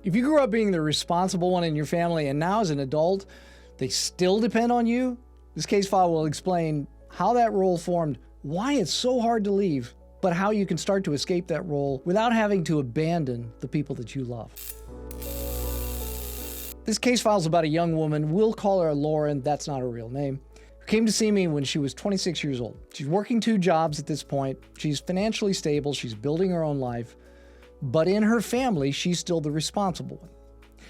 If you grew up being the responsible one in your family and now as an adult, they still depend on you, this case file will explain how that role formed, why it's so hard to leave, but how you can start to escape that role without having to abandon the people that you love. This case file is about a young woman, we'll call her Lauren, that's not her real name, who came to see me when she was 26 years old. She's working 2 jobs at this point, she's financially stable, she's building her own life, but in her family, she's still the responsible one.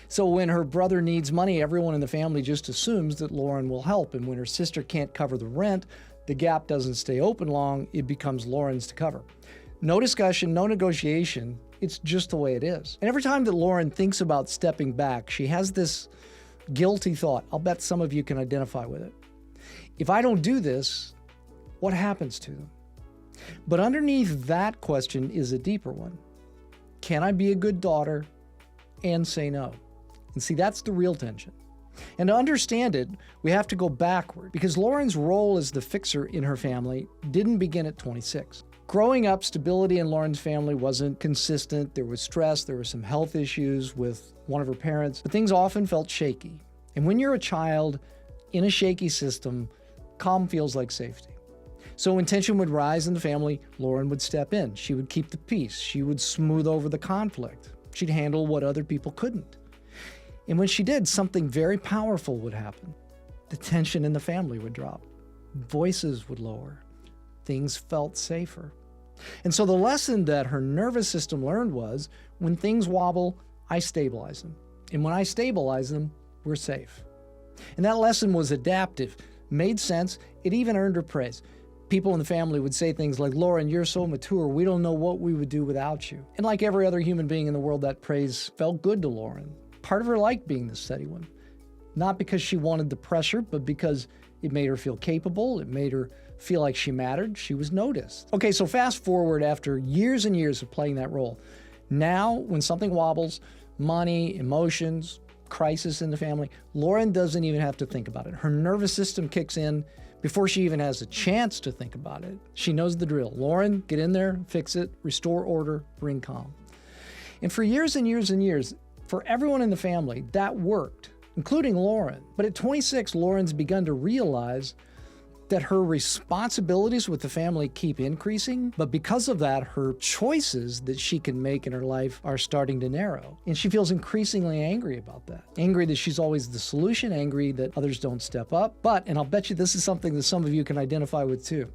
So when her brother needs money, everyone in the family just assumes that Lauren will help, and when her sister can't cover the rent, the gap doesn't stay open long, it becomes Lauren's to cover. No discussion, no negotiation, it's just the way it is. And every time that Lauren thinks about stepping back, she has this guilty thought. I'll bet some of you can identify with it. If I don't do this, what happens to them? But underneath that question is a deeper one. Can I be a good daughter and say no? And see, that's the real tension. And to understand it, we have to go backward because Lauren's role as the fixer in her family didn't begin at 26. Growing up, stability in Lauren's family wasn't consistent. There was stress, there were some health issues with one of her parents, but things often felt shaky. And when you're a child in a shaky system, calm feels like safety. So when tension would rise in the family, Lauren would step in. She would keep the peace. She would smooth over the conflict. She'd handle what other people couldn't. And when she did, something very powerful would happen. The tension in the family would drop. Voices would lower. Things felt safer. And so the lesson that her nervous system learned was, when things wobble, I stabilize them. And when I stabilize them, we're safe. And that lesson was adaptive, made sense, it even earned her praise. People in the family would say things like, Lauren, you're so mature, we don't know what we would do without you. And like every other human being in the world, that praise felt good to Lauren. Part of her liked being the steady one. Not because she wanted the pressure, but because it made her feel capable, it made her feel like she mattered, she was noticed. Okay, so fast forward after years and years of playing that role. Now, when something wobbles, money, emotions, crisis in the family, Lauren doesn't even have to think about it. Her nervous system kicks in before she even has a chance to think about it. She knows the drill. Lauren, get in there, fix it, restore order, bring calm. And for years and years and years, for everyone in the family, that worked, including Lauren. But at 26, Lauren's begun to realize that her responsibilities with the family keep increasing, but because of that, her choices that she can make in her life are starting to narrow. And she feels increasingly angry about that. Angry that she's always the solution, angry that others don't step up. But, and I'll bet you this is something that some of you can identify with too,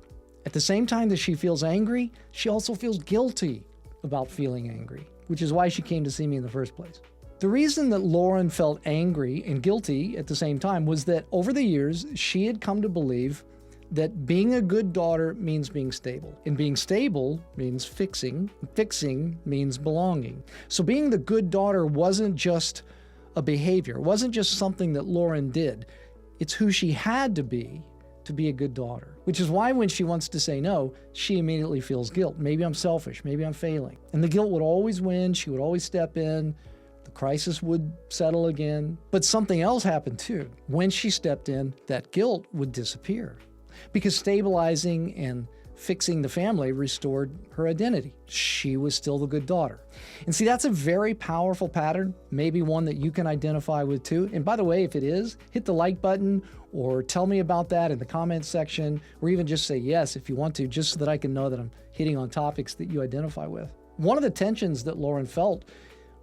at the same time that she feels angry, she also feels guilty about feeling angry, which is why she came to see me in the first place. The reason that Lauren felt angry and guilty at the same time was that over the years, she had come to believe that being a good daughter means being stable. And being stable means fixing. Fixing means belonging. So being the good daughter wasn't just a behavior. It wasn't just something that Lauren did. It's who she had to be a good daughter. Which is why when she wants to say no, she immediately feels guilt. Maybe I'm selfish. Maybe I'm failing. And the guilt would always win. She would always step in. The crisis would settle again. But something else happened too. When she stepped in, that guilt would disappear. Because stabilizing and fixing the family restored her identity. She was still the good daughter. And see, that's a very powerful pattern, maybe one that you can identify with too. And by the way, if it is, hit the like button or tell me about that in the comments section, or even just say yes if you want to, just so that I can know that I'm hitting on topics that you identify with. One of the tensions that Lauren felt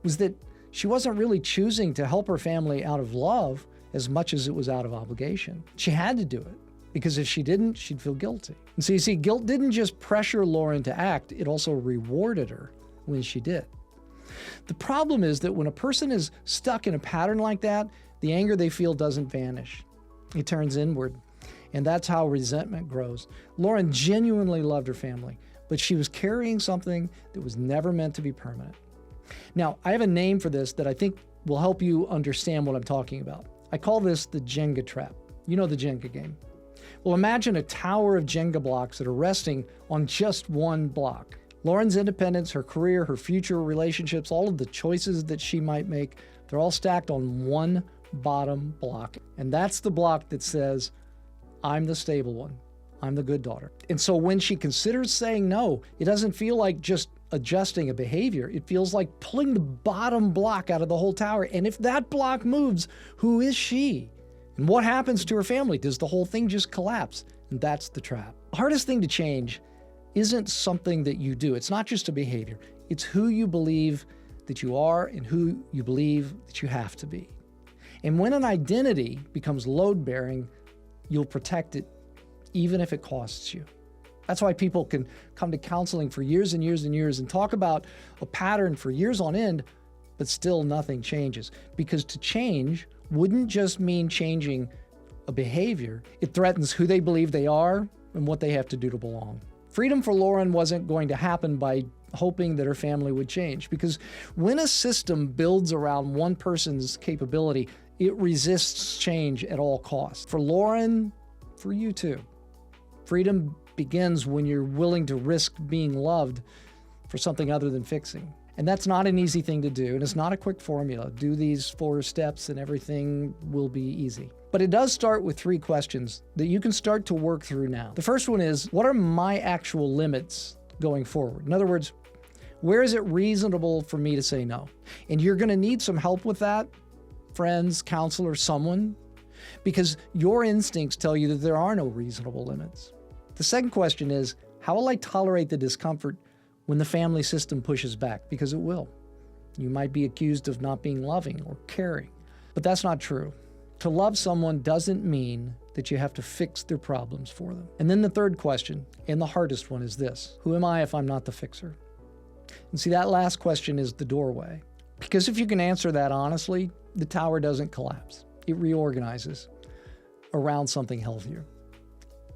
was that she wasn't really choosing to help her family out of love as much as it was out of obligation. She had to do it. Because if she didn't, she'd feel guilty. And so you see, guilt didn't just pressure Lauren to act, it also rewarded her when she did. The problem is that when a person is stuck in a pattern like that, the anger they feel doesn't vanish. It turns inward. And that's how resentment grows. Lauren genuinely loved her family, but she was carrying something that was never meant to be permanent. Now, I have a name for this that I think will help you understand what I'm talking about. I call this the Jenga trap. You know the Jenga game. Well, imagine a tower of Jenga blocks that are resting on just one block. Lauren's independence, her career, her future relationships, all of the choices that she might make, they're all stacked on one bottom block. And that's the block that says, I'm the stable one. I'm the good daughter. And so when she considers saying no, it doesn't feel like just adjusting a behavior, it feels like pulling the bottom block out of the whole tower. And if that block moves, who is she? And what happens to her family? Does the whole thing just collapse? And that's the trap. The hardest thing to change isn't something that you do. It's not just a behavior. It's who you believe that you are and who you believe that you have to be. And when an identity becomes load-bearing, you'll protect it even if it costs you. That's why people can come to counseling for years and years and years and talk about a pattern for years on end, but still nothing changes. Because to change wouldn't just mean changing a behavior. It threatens who they believe they are and what they have to do to belong. Freedom for Lauren wasn't going to happen by hoping that her family would change, because when a system builds around one person's capability, it resists change at all costs. For Lauren, for you too. Freedom begins when you're willing to risk being loved for something other than fixing. And that's not an easy thing to do, and it's not a quick formula. Do these 4 steps and everything will be easy. But it does start with 3 questions that you can start to work through now. The first one is, what are my actual limits going forward? In other words, where is it reasonable for me to say no? And you're going to need some help with that, friends, counselor, someone, because your instincts tell you that there are no reasonable limits. The second question is, how will I tolerate the discomfort when the family system pushes back? Because it will. You might be accused of not being loving or caring, but that's not true. To love someone doesn't mean that you have to fix their problems for them. And then the third question, and the hardest one, is this: who am I if I'm not the fixer? And see, that last question is the doorway. Because if you can answer that honestly, the tower doesn't collapse. It reorganizes around something healthier.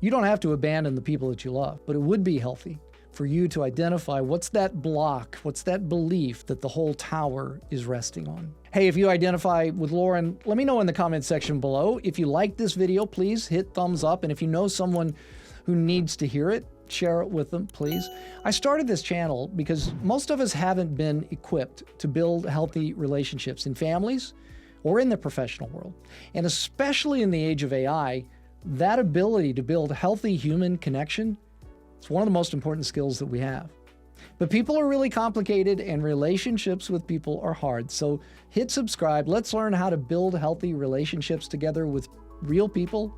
You don't have to abandon the people that you love, but it would be healthy for you to identify what's that block, what's that belief that the whole tower is resting on. Hey, if you identify with Lauren, let me know in the comment section below. If you like this video, please hit thumbs up. And if you know someone who needs to hear it, share it with them, please. I started this channel because most of us haven't been equipped to build healthy relationships in families or in the professional world. And especially in the age of AI, that ability to build healthy human connection is one of the most important skills that we have. But people are really complicated and relationships with people are hard. So hit subscribe. Let's learn how to build healthy relationships together with real people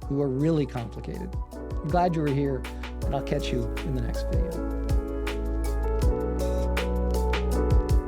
who are really complicated. I'm glad you were here, and I'll catch you in the next video.